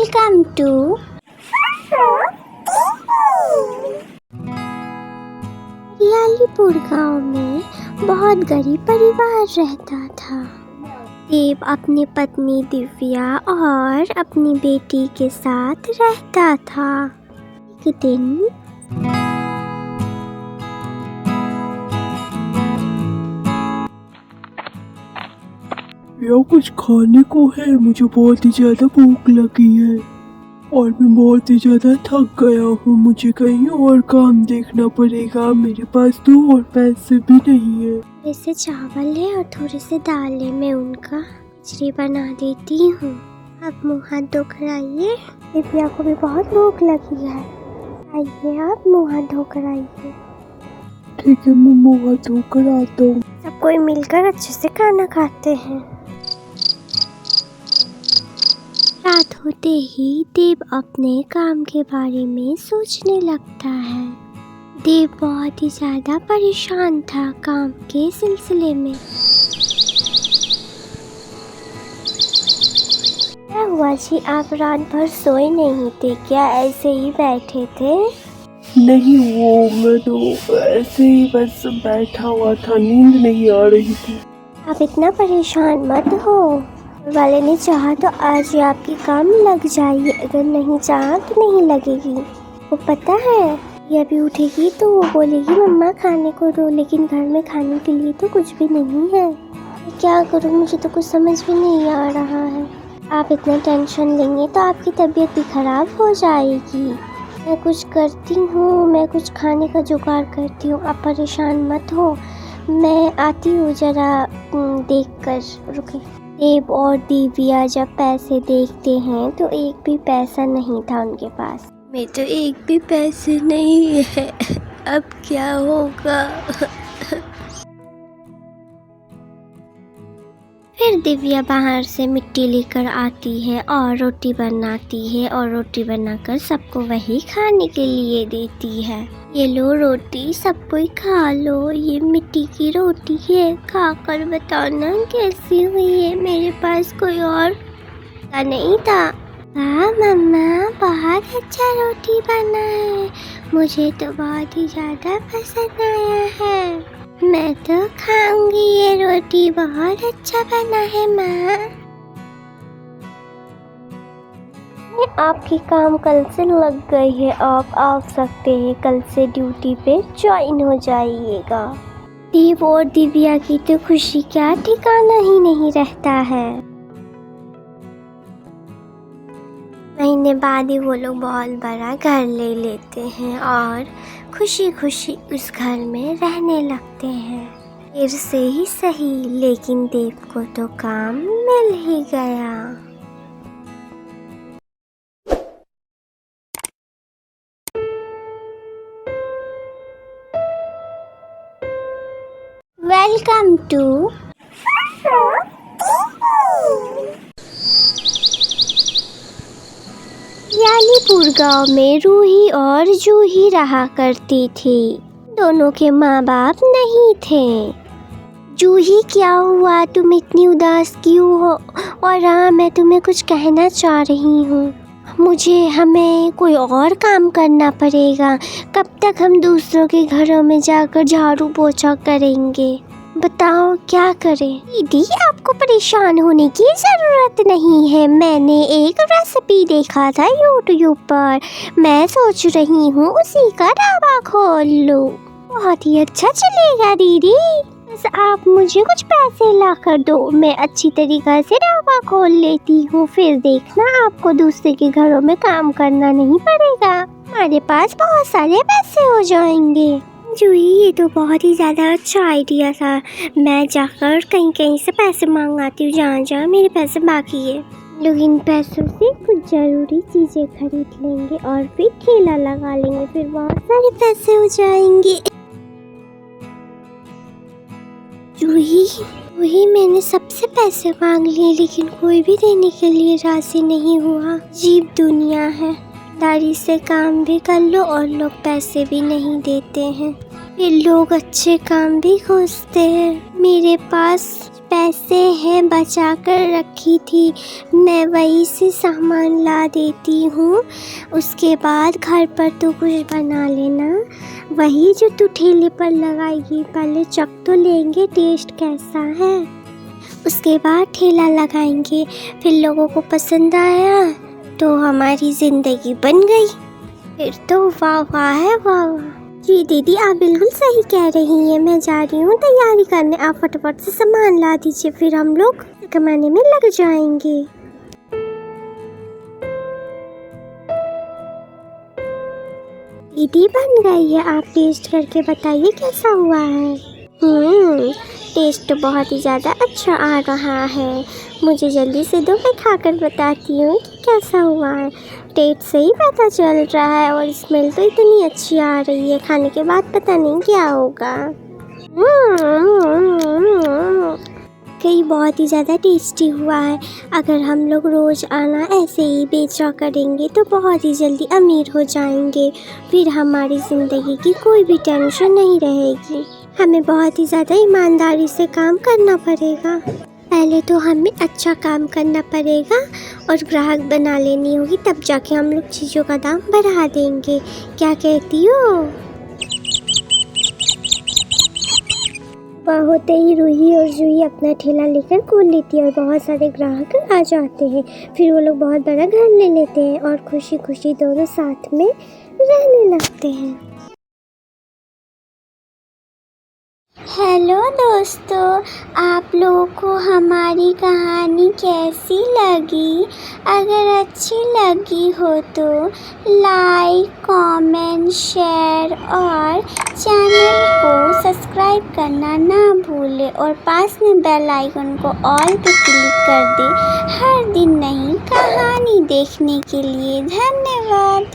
Welcome to रियालीपुर गांव में बहुत गरीब परिवार रहता था। देव अपनी पत्नी दिव्या और अपनी बेटी के साथ रहता था। एक दिन या कुछ खाने को है, मुझे बहुत ही ज्यादा भूख लगी है और मैं बहुत ही ज्यादा थक गया हूँ। मुझे कहीं और काम देखना पड़ेगा, मेरे पास तो और पैसे भी नहीं है। थोड़े से चावल है और थोड़ी से दाल है, मैं उनका खिचड़ी बना देती हूँ। आप मुँह हाथ धो कर आइए, दिव्या को भी बहुत भूख लगी है। आइए आप मुँह हाथ धो कर आइए। ठीक है, मैं मुँह हाथ धोकर आता हूँ। सब कोई मिलकर अच्छे से खाना खाते हैं। रात होते ही देव अपने काम के बारे में सोचने लगता है। देव बहुत ही ज्यादा परेशान था काम के सिलसिले में। क्या हुआ जी, आप रात भर सोए नहीं थे क्या? ऐसे ही बैठे थे? नहीं, वो मैं तो ऐसे ही बस बैठा हुआ था, नींद नहीं आ रही थी। आप इतना परेशान मत हो, वाले ने चाहा तो आज ही आपकी काम लग जाएगी, अगर नहीं चाहा तो नहीं लगेगी। वो पता है ये अभी उठेगी तो वो बोलेगी मम्मा खाने को दो, लेकिन घर में खाने के लिए तो कुछ भी नहीं है। मैं क्या करूँ, मुझे तो कुछ समझ भी नहीं आ रहा है। आप इतना टेंशन लेंगे तो आपकी तबीयत भी खराब हो जाएगी। मैं कुछ करती हूँ, मैं कुछ खाने का जुगाड़ करती हूँ, आप परेशान मत हो। मैं आती हूँ, जरा देख कर रुके। देव और दिव्या जब पैसे देखते हैं तो एक भी पैसा नहीं था उनके पास। मैं तो एक भी पैसे नहीं है, अब क्या होगा? फिर दिव्या बाहर से मिट्टी लेकर आती है और रोटी बनाती है और रोटी बनाकर सबको वही खाने के लिए देती है। ये लो रोटी, सब कोई खा लो, ये मिट्टी की रोटी है, खाकर बताना कैसी हुई है। मेरे पास कोई और नहीं था। हाँ मम्मा, बहुत अच्छा रोटी बना है, मुझे तो बहुत ही ज्यादा पसंद आया है। मैं तो खाऊंगी ये रोटी, बहुत अच्छा बना है माँ। आपकी काम कल से लग गई है, आप आ सकते हैं, कल से ड्यूटी पे ज्वाइन हो जाइएगा। देव और दिव्या की तो खुशी क्या ठिकाना ही नहीं रहता है। महीने बाद ही वो लोग बहुत बड़ा घर ले लेते हैं और खुशी खुशी उस घर में रहने लगते हैं। फिर से ही सही, लेकिन देव को तो काम मिल ही गया। वेलकम टू रियालीपुर गांव में रूही और जूही रहा करती थी। दोनों के माँ बाप नहीं थे। जूही, क्या हुआ, तुम इतनी उदास क्यों हो? और हाँ, मैं तुम्हें कुछ कहना चाह रही हूँ। हमें कोई और काम करना पड़ेगा। कब तक हम दूसरों के घरों में जाकर झाड़ू पोछा करेंगे? बताओ क्या करें? दीदी, आपको परेशान होने की ज़रूरत नहीं है। मैंने एक रेसिपी देखा था यूट्यूब पर, मैं सोच रही हूँ उसी का ढाबा खोल लूँ। बहुत ही अच्छा चलेगा दीदी, बस आप मुझे कुछ पैसे ला कर दो, मैं अच्छी तरीक़ा से ढाबा खोल लेती हूँ। फिर देखना, आपको दूसरे के घरों में काम करना नहीं पड़ेगा, हमारे पास बहुत सारे पैसे हो जाएंगे। जूही, ये तो बहुत ही ज़्यादा अच्छा आइडिया था। मैं जाकर कहीं कहीं से पैसे मांगाती हूँ, जहाँ जहाँ मेरे पैसे बाकी है। लोग इन पैसों से कुछ ज़रूरी चीज़ें खरीद लेंगे और फिर ठेला लगा लेंगे, फिर बहुत सारे पैसे हो जाएंगे। जूही, मैंने सबसे पैसे मांग लिए, लेकिन कोई भी देने के लिए राज़ी नहीं हुआ। अजीब दुनिया है, ईमानदारी से काम भी कर लो और लोग पैसे भी नहीं देते हैं, फिर लोग अच्छे काम भी खोजते हैं। मेरे पास पैसे हैं बचा कर रखी थी, मैं वही से सामान ला देती हूँ। उसके बाद घर पर तू कुछ बना लेना, वही जो तू ठेले पर लगाएगी। पहले चख तो लेंगे टेस्ट कैसा है, उसके बाद ठेला लगाएंगे। फिर लोगों को पसंद आया तो हमारी ज़िंदगी बन गई, फिर तो वाह वाह है वाह वाह। जी दीदी, आप बिल्कुल सही कह रही हैं। मैं जा रही हूँ तैयारी करने, आप फटाफट से सामान ला दीजिए, फिर हम लोग कमाने में लग जाएंगे। दीदी बन गई है, आप टेस्ट करके बताइए कैसा हुआ है। टेस्ट तो बहुत ही ज़्यादा अच्छा आ रहा है। मुझे जल्दी से दो, मैं खाकर बताती हूँ कि कैसा हुआ है। टेस्ट से ही पता चल रहा है और स्मेल तो इतनी अच्छी आ रही है, खाने के बाद पता नहीं क्या होगा। कई बहुत ही ज़्यादा टेस्टी हुआ है। अगर हम लोग रोज़ आना ऐसे ही बेचा करेंगे तो बहुत ही जल्दी अमीर हो जाएंगे, फिर हमारी ज़िंदगी की कोई भी टेंशन नहीं रहेगी। हमें बहुत ही ज़्यादा ईमानदारी से काम करना पड़ेगा। पहले तो हमें अच्छा काम करना पड़ेगा और ग्राहक बना लेनी होगी, तब जाके हम लोग चीज़ों का दाम बढ़ा देंगे। क्या कहती हो? वह होते ही रूही और जूही अपना ठेला लेकर खोल लेती है और बहुत सारे ग्राहक आ जाते हैं। फिर वो लोग बहुत बड़ा घर ले लेते हैं और खुशी खुशी दोनों साथ में रहने लगते हैं। हेलो दोस्तों, आप लोगों को हमारी कहानी कैसी लगी? अगर अच्छी लगी हो तो लाइक, कमेंट, शेयर और चैनल को सब्सक्राइब करना ना भूलें और पास में बेल आइकन को ऑल पे क्लिक कर दें हर दिन नई कहानी देखने के लिए। धन्यवाद।